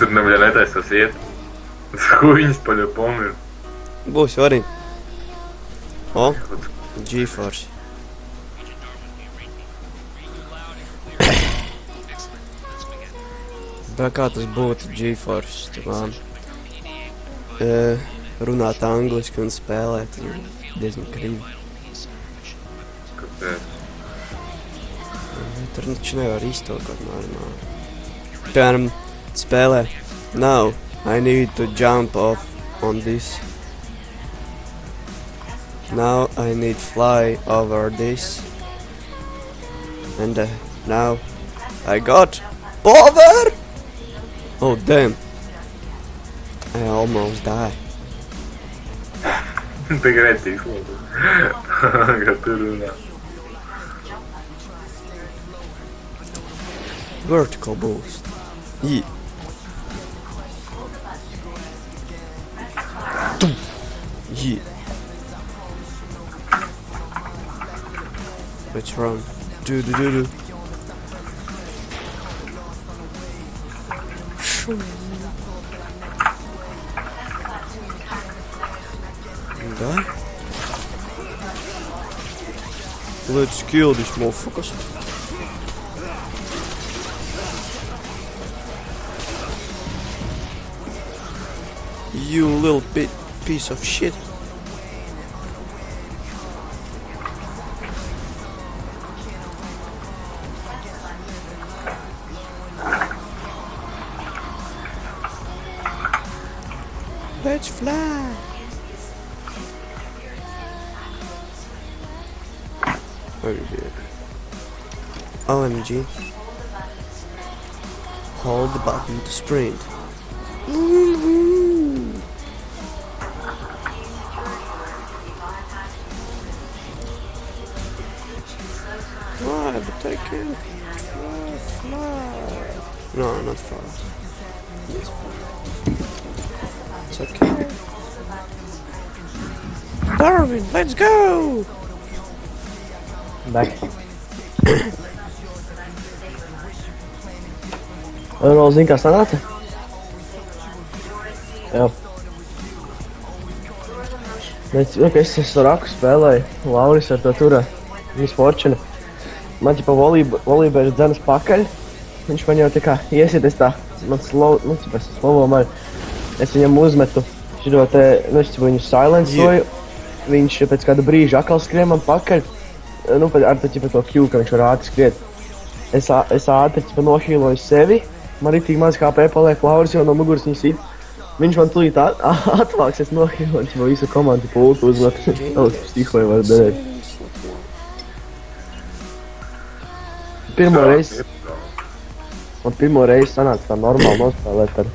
tur nebļa netaisos iet. Huiņas paļopom ir. Būs arī. O, GeForce. Bet kā tas būtu GeForce, tu man runāt angliski un spēlēt diezgan krīvi. Kāpēc? Tur taču nevar iztolkot normāli. Piemēram, spēlē. Now, I need to jump up on this. Now I need fly over this. And now I got power! Oh damn. I almost died. Tik rētīgs lūdzu. Kā tur runā. Vertical boost. Yeah. Yeah. Let's run. Do. Да? Let's kill these motherfuckers. You little piece of shit. Let's fly. Oh dear. OMG. Hold the button to sprint. Fly, but I can't fly. No, not far. Yes, it's okay. Darwin, let's go! Back. Vēl zini, kā sanāca? Jā. Es ar Raku spēlēju, Lauris ar to turā, viņas forčina. Man ķipa volībēžu dzenas pakaļ, viņš man jau tā kā iesieties tā, man slovo man. Es viņam uzmetu šito te, es viņu silencoju, viņš pēc kāda brīža atkal skrien man pakaļ, ar to Q, ka viņš var ātri skriet. Es ātri nohīloju sevi, man ir tik maz HP paliek, Lauris jau no muguras viņu sit. Viņš man tūlīt atvāks, es nohīloju visu komandu pultu uzmetu. Stihoju var darēt. Pirmo reizi sanāca tā normāli nospēlēt ar